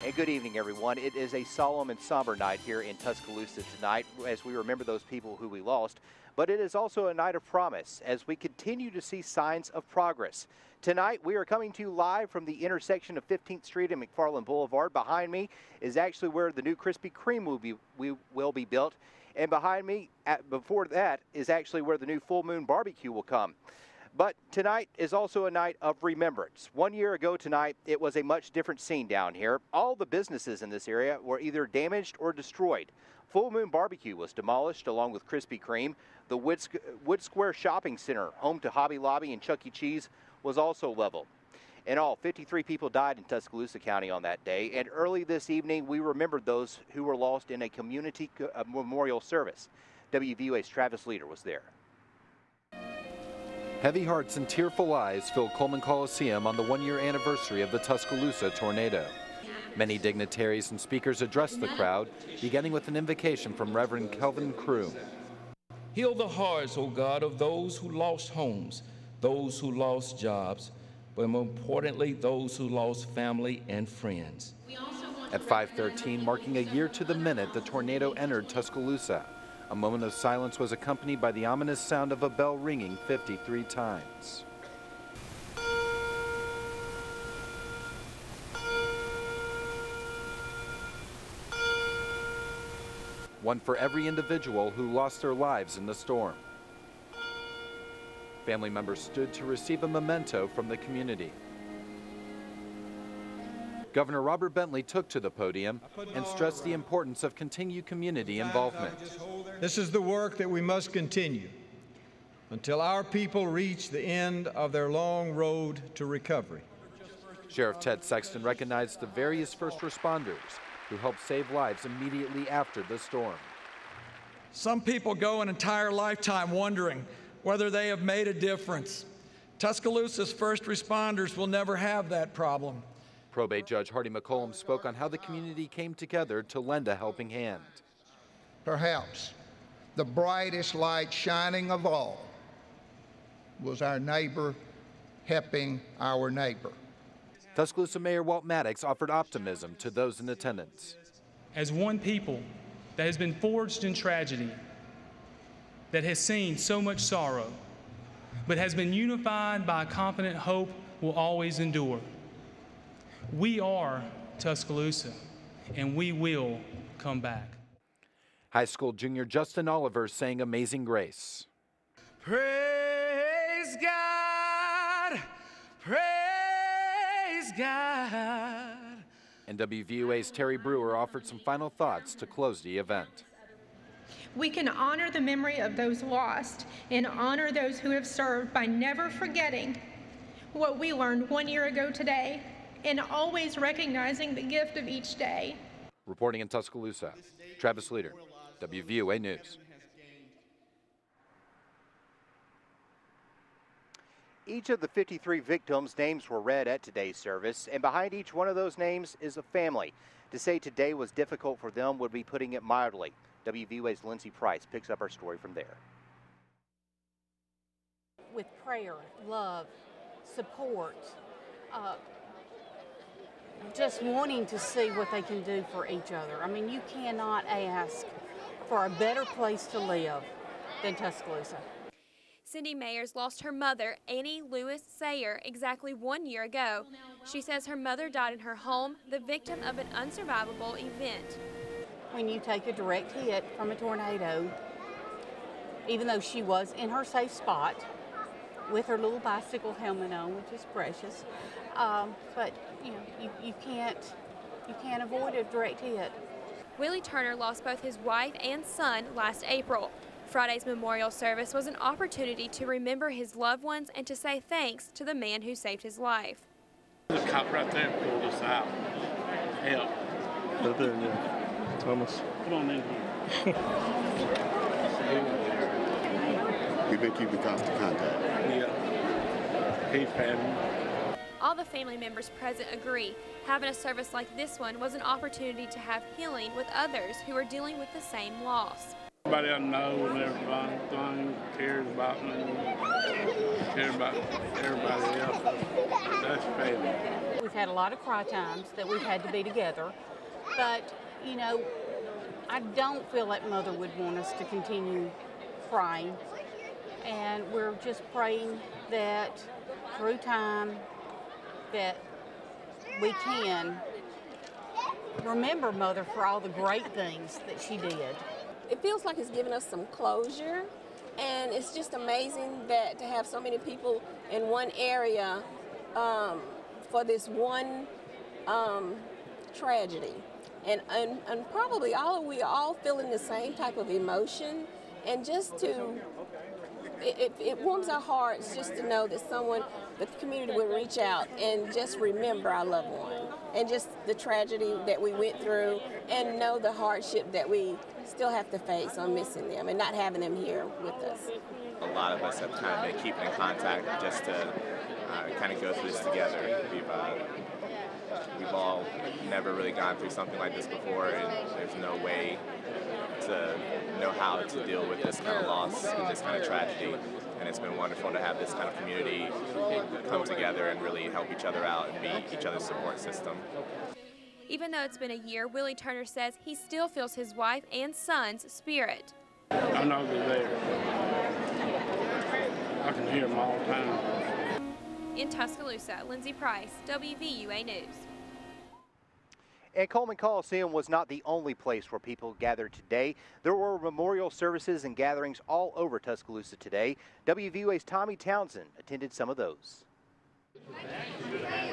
And good evening, everyone. It is a solemn and somber night here in Tuscaloosa tonight as we remember those people who we lost. But it is also a night of promise as we continue to see signs of progress. Tonight, we are coming to you live from the intersection of 15th Street and McFarland Boulevard. Behind me is actually where the new Krispy Kreme will be built. And behind me, before that, is actually where the new Full Moon Barbecue will come. But tonight is also a night of remembrance. 1 year ago tonight, it was a much different scene down here. All the businesses in this area were either damaged or destroyed. Full Moon Barbecue was demolished along with Krispy Kreme. The Wood Square Shopping Center, home to Hobby Lobby and Chuck E. Cheese, was also leveled. In all, 53 people died in Tuscaloosa County on that day. And early this evening, we remembered those who were lost in a community memorial service. WVUA's Travis Leader was there. Heavy hearts and tearful eyes filled Coleman Coliseum on the one-year anniversary of the Tuscaloosa tornado. Many dignitaries and speakers addressed the crowd, beginning with an invocation from Reverend Kelvin Crew. Heal the hearts, O God, of those who lost homes, those who lost jobs, but more importantly, those who lost family and friends. At 5:13, marking a year to the minute the tornado entered Tuscaloosa, a moment of silence was accompanied by the ominous sound of a bell ringing 53 times. One for every individual who lost their lives in the storm. Family members stood to receive a memento from the community. Governor Robert Bentley took to the podium and stressed the importance of continued community involvement. This is the work that we must continue until our people reach the end of their long road to recovery. Sheriff Ted Sexton recognized the various first responders who helped save lives immediately after the storm. Some people go an entire lifetime wondering whether they have made a difference. Tuscaloosa's first responders will never have that problem. Probate Judge Hardy McCollum spoke on how the community came together to lend a helping hand. Perhaps the brightest light shining of all was our neighbor helping our neighbor. Tuscaloosa Mayor Walt Maddox offered optimism to those in attendance. As one people that has been forged in tragedy, that has seen so much sorrow, but has been unified by a confident hope will always endure. We are Tuscaloosa, and we will come back. High school junior Justin Oliver sang Amazing Grace. Praise God, praise God. And WVUA's Terry Brewer offered some final thoughts to close the event. We can honor the memory of those lost and honor those who have served by never forgetting what we learned 1 year ago today and always recognizing the gift of each day. Reporting in Tuscaloosa, Travis Leader, WVUA News. Each of the 53 victims' names were read at today's service, and behind each one of those names is a family. To say today was difficult for them would be putting it mildly. WVUA's Lindsay Price picks up our story from there. With prayer, love, support, just wanting to see what they can do for each other. I mean, you cannot ask for a better place to live than Tuscaloosa. Cindy Mayers lost her mother, Annie Lewis Sayer, exactly 1 year ago. She says her mother died in her home, the victim of an unsurvivable event. When you take a direct hit from a tornado, even though she was in her safe spot with her little bicycle helmet on, which is precious, but you know, you can't avoid a direct hit. Willie Turner lost both his wife and son last April. Friday's memorial service was an opportunity to remember his loved ones and to say thanks to the man who saved his life. The cop right there pulled us out. Help. Right there, yeah. Thomas. Come on in. We've been keeping constant contact. Yeah. He's family. All the family members present agree. Having a service like this one was an opportunity to have healing with others who are dealing with the same loss. Everybody I know and everything cares about me, cares about everybody else. That's family. We've had a lot of cry times that we've had to be together. But, you know, I don't feel like Mother would want us to continue crying. And we're just praying that through time that we can remember Mother for all the great things that she did. It feels like it's given us some closure, and it's just amazing that to have so many people in one area for this one tragedy. And probably we are all feeling the same type of emotion, and just to, it warms our hearts just to know that someone, the community will reach out and just remember our loved one, and just the tragedy that we went through, and know the hardship that we still have to face on missing them and not having them here with us. A lot of us have kind of been keeping in contact just to kind of go through this together. We've all never really gone through something like this before, and there's no way to know how to deal with this kind of loss and this kind of tragedy. And it's been wonderful to have this kind of community come together and really help each other out and be each other's support system. Even though it's been a year, Willie Turner says he still feels his wife and son's spirit. I know they're there. I can hear them all the time. In Tuscaloosa, Lindsay Price, WVUA News. And Coleman Coliseum was not the only place where people gathered today. There were memorial services and gatherings all over Tuscaloosa today. WVUA's Tommy Townsend attended some of those.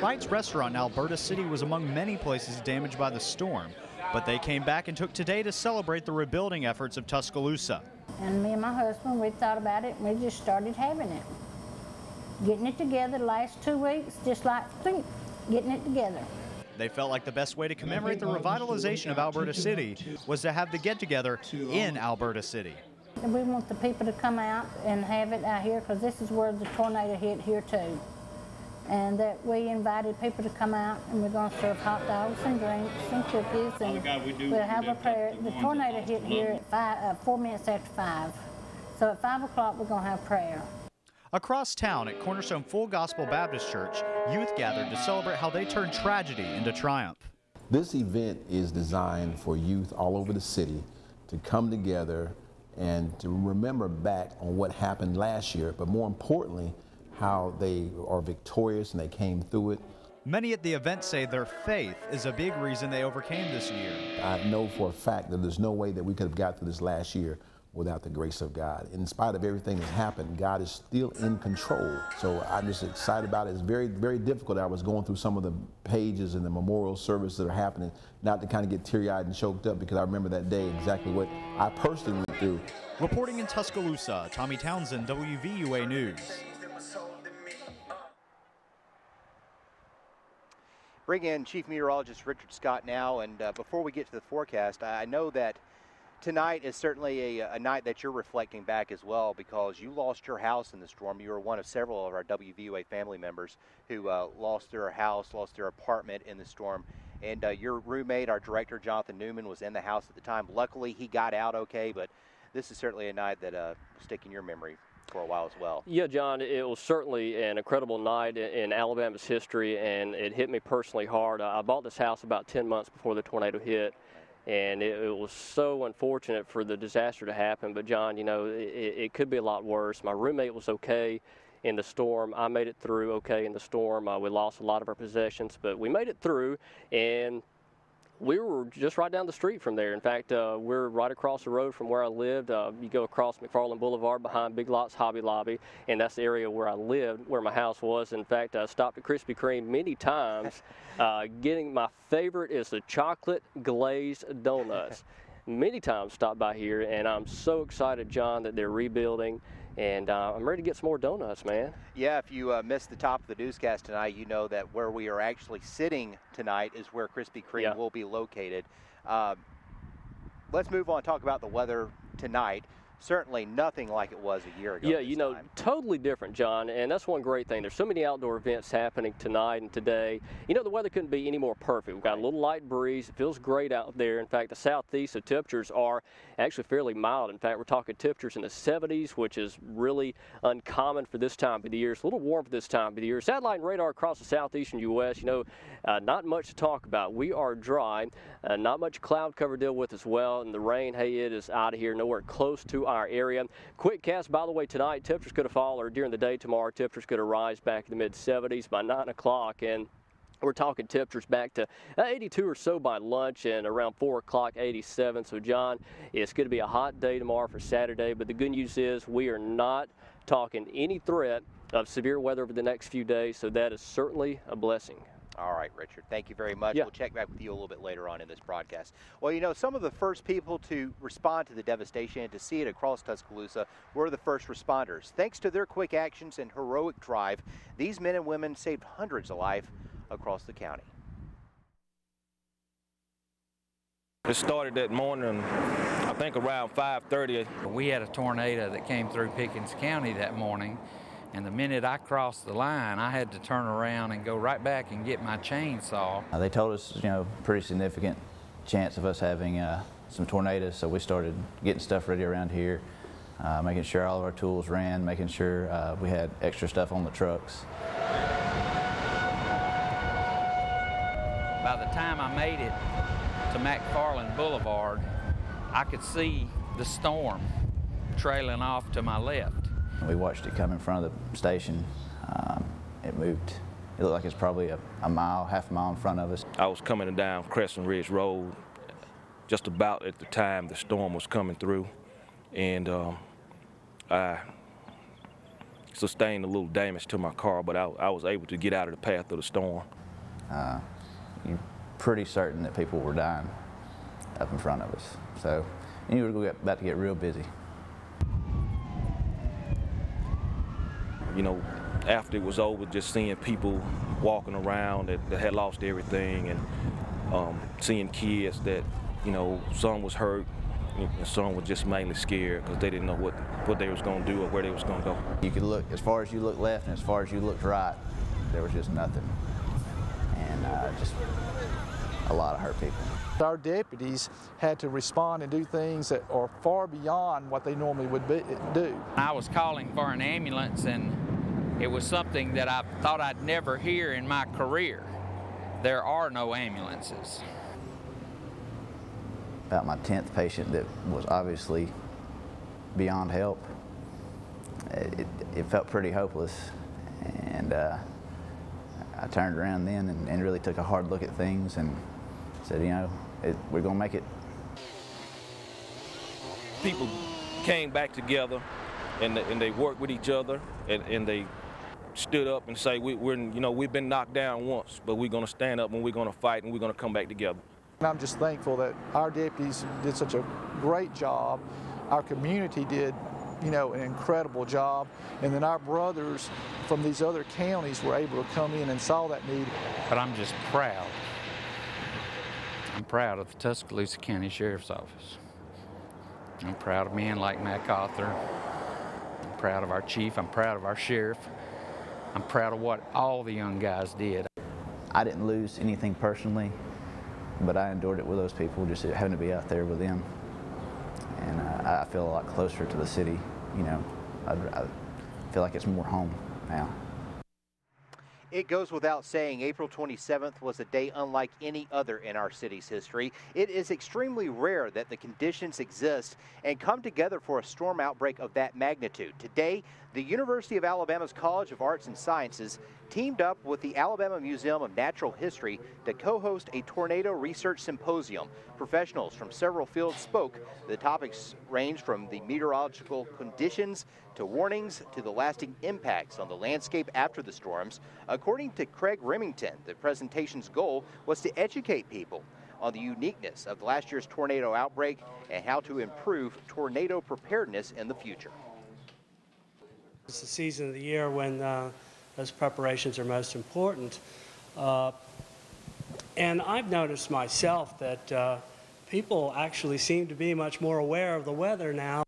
Wright's Restaurant in Alberta City was among many places damaged by the storm, but they came back and took today to celebrate the rebuilding efforts of Tuscaloosa. And me and my husband, we thought about it and we just started having it. Getting it together the last 2 weeks, just like getting it together. They felt like the best way to commemorate the revitalization of Alberta City was to have the get-together in Alberta City. And we want the people to come out and have it out here because this is where the tornado hit here too. And that we invited people to come out, and we're going to serve hot dogs and drinks and cookies, and we'll have a prayer. The tornado hit here at 4 minutes after 5. So at 5 o'clock we're going to have prayer. Across town at Cornerstone Full Gospel Baptist Church, youth gathered to celebrate how they turned tragedy into triumph. This event is designed for youth all over the city to come together and to remember back on what happened last year, but more importantly, how they are victorious and they came through it. Many at the event say their faith is a big reason they overcame this year. I know for a fact that there's no way that we could have got through this last year without the grace of God. In spite of everything that's happened, God is still in control. So I'm just excited about it. It's very, very difficult. I was going through some of the pages and the memorial services that are happening, not to kind of get teary-eyed and choked up, because I remember that day exactly what I personally went through. Reporting in Tuscaloosa, Tommy Townsend, WVUA News. Bring in Chief Meteorologist Richard Scott now, and before we get to the forecast, I know that tonight is certainly a night that you're reflecting back as well, because you lost your house in the storm. You were one of several of our WVUA family members who lost their house, lost their apartment in the storm. And your roommate, our director, Jonathan Newman, was in the house at the time. Luckily, he got out okay, but this is certainly a night that will stick in your memory for a while as well. Yeah, John, it was certainly an incredible night in Alabama's history, and it hit me personally hard. I bought this house about 10 months before the tornado hit, and it was so unfortunate for the disaster to happen. But, John, you know, it could be a lot worse. My roommate was okay in the storm. I made it through okay in the storm. We lost a lot of our possessions, but we made it through, and we were just right down the street from there. In fact, we're right across the road from where I lived. You go across McFarland Boulevard behind Big Lots Hobby Lobby, and that's the area where I lived, where my house was. In fact, I stopped at Krispy Kreme many times. Getting my favorite is the chocolate glazed donuts. Many times stopped by here, and I'm so excited, John, that they're rebuilding. And I'm ready to get some more donuts, man. Yeah, if you missed the top of the newscast tonight, you know that where we are actually sitting tonight is where Krispy Kreme will be located. Let's move on and talk about the weather tonight. certainly nothing like it was a year ago. Yeah, you know, totally different, John, and that's one great thing. There's so many outdoor events happening tonight and today. You know, the weather couldn't be any more perfect. We've got a little light breeze. It feels great out there. In fact, the southeast, the temperatures are actually fairly mild. In fact, we're talking temperatures in the 70s, which is really uncommon for this time of the year. It's a little warm for this time of the year. Satellite and radar across the southeastern U.S., you know, not much to talk about. We are dry, not much cloud cover to deal with as well, and the rain, hey, it is out of here, nowhere close to our area. Quick cast, by the way, tonight, temperatures going to fall, or during the day tomorrow, temperatures going to rise back in the mid-70s by 9 o'clock, and we're talking temperatures back to 82 or so by lunch, and around 4 o'clock, 87. So, John, it's going to be a hot day tomorrow for Saturday, but the good news is we are not talking any threat of severe weather over the next few days, so that is certainly a blessing. All right, Richard, thank you very much. Yeah. We'll check back with you a little bit later on in this broadcast. Well, you know, some of the first people to respond to the devastation and to see it across Tuscaloosa were the first responders. Thanks to their quick actions and heroic drive, these men and women saved hundreds of lives across the county. It started that morning, I think around 5:30. We had a tornado that came through Pickens County that morning, and the minute I crossed the line, I had to turn around and go right back and get my chainsaw. They told us, you know, pretty significant chance of us having some tornadoes, so we started getting stuff ready around here, making sure all of our tools ran, making sure we had extra stuff on the trucks. By the time I made it to McFarland Boulevard, I could see the storm trailing off to my left. We watched it come in front of the station. It moved. It looked like it's probably a mile, half a mile in front of us. I was coming down Crescent Ridge Road just about at the time the storm was coming through, and I sustained a little damage to my car, but I was able to get out of the path of the storm. You're pretty certain that people were dying up in front of us. So you were about to get real busy. You know, after it was over, just seeing people walking around that had lost everything, and seeing kids that, you know, some was hurt and some was just mainly scared because they didn't know what they was going to do or where they was going to go. You could look, as far as you looked left and as far as you looked right, there was just nothing. And just a lot of hurt people. Our deputies had to respond and do things that are far beyond what they normally would do. I was calling for an ambulance, and it was something that I thought I'd never hear in my career. There are no ambulances. About my 10th patient that was obviously beyond help. It felt pretty hopeless, and I turned around then and really took a hard look at things and said, you know, we're going to make it. People came back together, and they worked with each other, and they stood up and say, we've been knocked down once, but we're going to stand up and we're going to fight and we're going to come back together. And I'm just thankful that our deputies did such a great job. Our community did, you know, an incredible job, and then our brothers from these other counties were able to come in and saw that need. But I'm just proud. I'm proud of the Tuscaloosa County Sheriff's Office. I'm proud of men like MacArthur. I'm proud of our chief. I'm proud of our sheriff. I'm proud of what all the young guys did. I didn't lose anything personally, but I endured it with those people, just having to be out there with them. And I feel a lot closer to the city, you know. I feel like it's more home now. It goes without saying, April 27th was a day unlike any other in our city's history. It is extremely rare that the conditions exist and come together for a storm outbreak of that magnitude. Today, the University of Alabama's College of Arts and Sciences teamed up with the Alabama Museum of Natural History to co-host a tornado research symposium. Professionals from several fields spoke. The topics range from the meteorological conditions to warnings to the lasting impacts on the landscape after the storms. According to Craig Remington, the presentation's goal was to educate people on the uniqueness of last year's tornado outbreak and how to improve tornado preparedness in the future. It's the season of the year when those preparations are most important. And I've noticed myself that people actually seem to be much more aware of the weather now